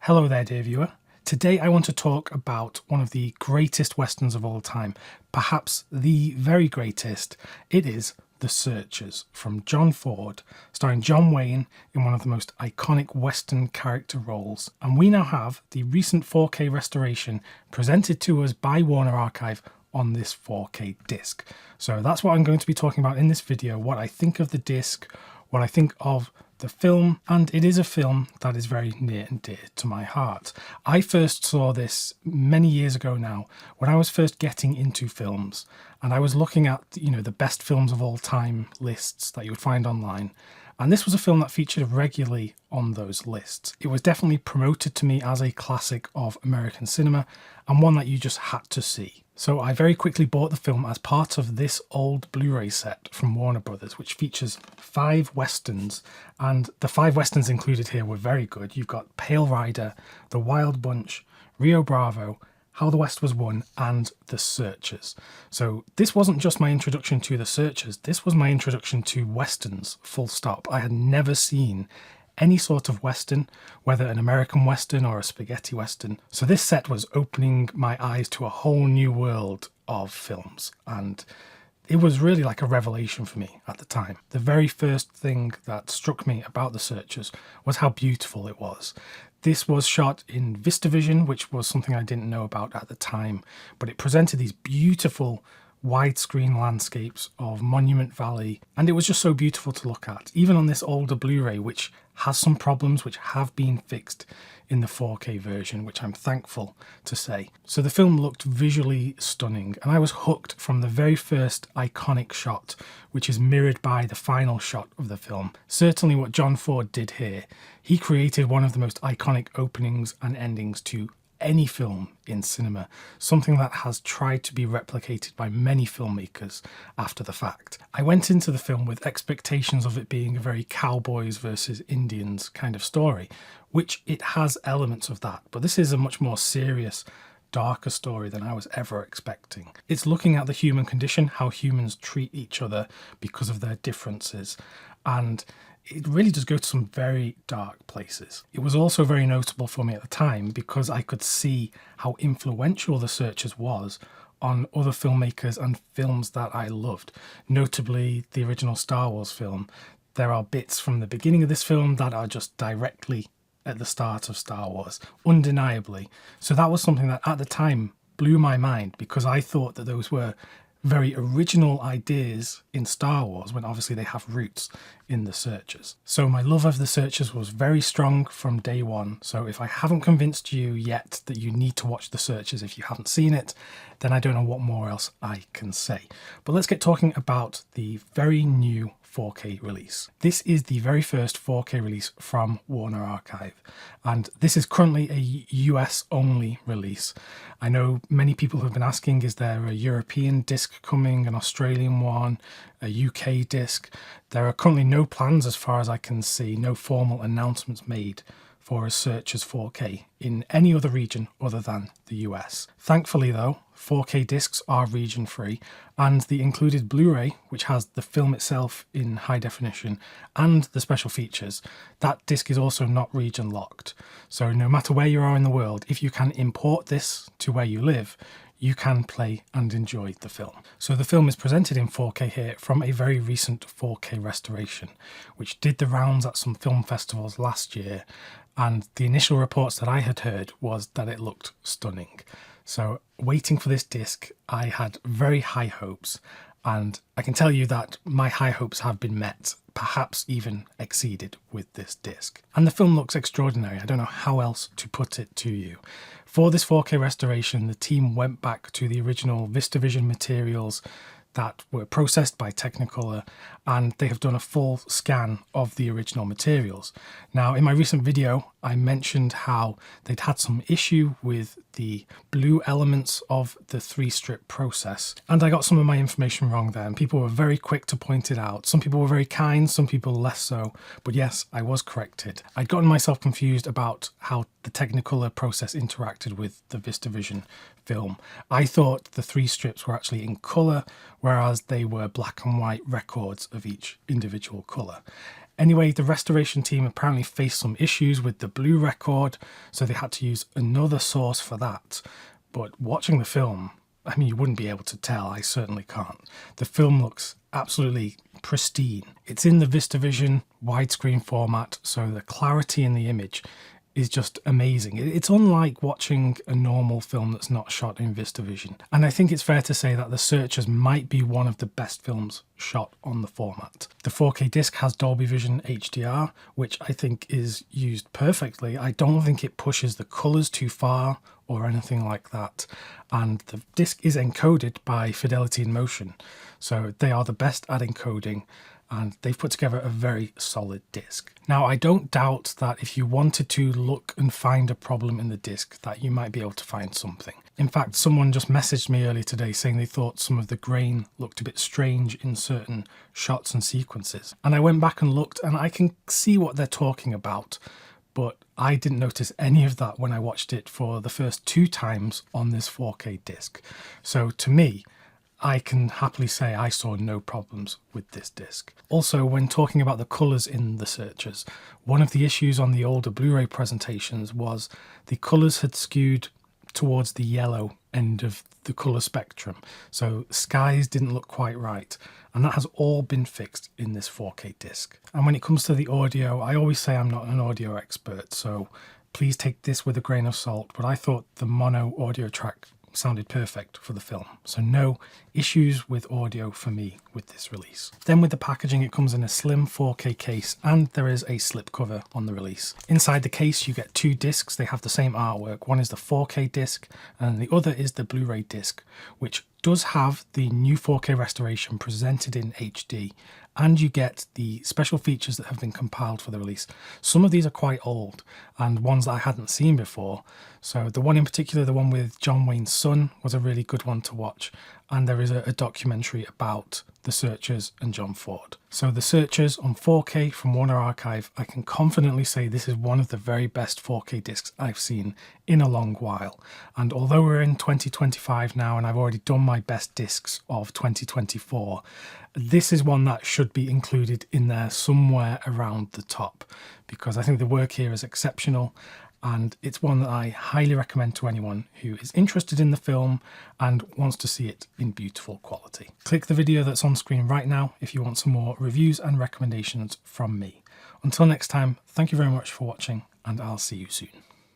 Hello there, dear viewer. Today I want to talk about one of the greatest westerns of all time, perhaps the very greatest. It is The Searchers from John Ford, starring John Wayne in one of the most iconic western character roles. And we now have the recent 4K restoration presented to us by Warner Archive on this 4K disc. So that's what I'm going to be talking about in this video, what I think of the disc, what I think of the film, and it is a film that is very near and dear to my heart. I first saw this many years ago now, when I was first getting into films, and I was looking at, the best films of all time lists that you would find online. And this was a film that featured regularly on those lists. It was definitely promoted to me as a classic of American cinema and one that you just had to see. So I very quickly bought the film as part of this old Blu-ray set from Warner Brothers, which features 5 westerns. And the 5 westerns included here were very good. You've got Pale Rider, The Wild Bunch, Rio Bravo, How the West Was Won, and The Searchers. So this wasn't just my introduction to The Searchers, this was my introduction to westerns, full stop. I had never seen any sort of western, whether an American western or a spaghetti western. So this set was opening my eyes to a whole new world of films, and it was really like a revelation for me at the time. The very first thing that struck me about The Searchers was how beautiful it was. This was shot in VistaVision, which was something I didn't know about at the time, but it presented these beautiful widescreen landscapes of Monument Valley, and it was just so beautiful to look at, even on this older Blu-ray, which has some problems which have been fixed in the 4K version, which I'm thankful to say. So the film looked visually stunning, and I was hooked from the very first iconic shot, which is mirrored by the final shot of the film. Certainly what John Ford did here, he created one of the most iconic openings and endings to any film in cinema, something that has tried to be replicated by many filmmakers after the fact. I went into the film with expectations of it being a very cowboys versus Indians kind of story, which it has elements of that, but this is a much more serious, darker story than I was ever expecting. It's looking at the human condition, how humans treat each other because of their differences, and it really does go to some very dark places. It was also very notable for me at the time because I could see how influential The Searchers was on other filmmakers and films that I loved, notably the original Star Wars film. There are bits from the beginning of this film that are just directly at the start of Star Wars, undeniably. So that was something that at the time blew my mind because I thought that those were very original ideas in Star Wars when obviously they have roots in The Searchers. So my love of The Searchers was very strong from day one. So if I haven't convinced you yet that you need to watch The Searchers if you haven't seen it, then I don't know what more else I can say. But let's get talking about the very new 4K release. This is the very first 4K release from Warner Archive, and this is currently a US only release. I know many people have been asking, is there a European disc coming, an Australian one, a UK disc? There are currently no plans as far as I can see, no formal announcements made for a Searchers 4K in any other region other than the US. Thankfully though, 4K discs are region free, and the included Blu-ray, which has the film itself in high definition and the special features, that disc is also not region locked. So no matter where you are in the world, if you can import this to where you live, you can play and enjoy the film. So the film is presented in 4K here from a very recent 4K restoration, which did the rounds at some film festivals last year, and the initial reports that I had heard was that it looked stunning. So waiting for this disc, I had very high hopes, and I can tell you that my high hopes have been met, perhaps even exceeded with this disc. And the film looks extraordinary. I don't know how else to put it to you. For this 4K restoration, the team went back to the original VistaVision materials that were processed by Technicolor, and they have done a full scan of the original materials. Now, in my recent video, I mentioned how they'd had some issue with the blue elements of the 3-strip process, and I got some of my information wrong there, and people were very quick to point it out. Some people were very kind, some people less so, but yes, I was corrected. I'd gotten myself confused about how the Technicolor process interacted with the VistaVision film. I thought the 3 strips were actually in colour, whereas they were black and white records of each individual colour. Anyway, the restoration team apparently faced some issues with the blue record, so they had to use another source for that. But watching the film, I mean, you wouldn't be able to tell. I certainly can't. The film looks absolutely pristine. It's in the VistaVision widescreen format, so the clarity in the image is just amazing. It's unlike watching a normal film that's not shot in VistaVision. And I think it's fair to say that The Searchers might be one of the best films shot on the format. The 4K disc has Dolby Vision HDR, which I think is used perfectly. I don't think it pushes the colours too far or anything like that. And the disc is encoded by Fidelity in Motion. So they are the best at encoding, and they've put together a very solid disc. Now, I don't doubt that if you wanted to look and find a problem in the disc, that you might be able to find something. In fact, someone just messaged me earlier today saying they thought some of the grain looked a bit strange in certain shots and sequences. And I went back and looked, and I can see what they're talking about, but I didn't notice any of that when I watched it for the first 2 times on this 4K disc. So to me, I can happily say I saw no problems with this disc. Also, when talking about the colours in The Searchers, one of the issues on the older Blu-ray presentations was the colours had skewed towards the yellow end of the colour spectrum. So skies didn't look quite right. And that has all been fixed in this 4K disc. And when it comes to the audio, I always say I'm not an audio expert, so please take this with a grain of salt, but I thought the mono audio track sounded perfect for the film. So no issues with audio for me with this release. Then with the packaging, it comes in a slim 4K case, and there is a slipcover on the release. Inside the case, you get 2 discs. They have the same artwork. One is the 4K disc, and the other is the Blu-ray disc, which does have the new 4K restoration presented in HD, and you get the special features that have been compiled for the release. Some of these are quite old and ones that I hadn't seen before. So the one in particular, the one with John Wayne's son, was a really good one to watch. And there is a documentary about The Searchers and John Ford. So The Searchers on 4K from Warner Archive, I can confidently say this is one of the very best 4K discs I've seen in a long while. And although we're in 2025 now and I've already done my best discs of 2024, this is one that should be included in there somewhere around the top, because I think the work here is exceptional. And it's one that I highly recommend to anyone who is interested in the film and wants to see it in beautiful quality. Click the video that's on screen right now if you want some more reviews and recommendations from me. Until next time, thank you very much for watching, and I'll see you soon.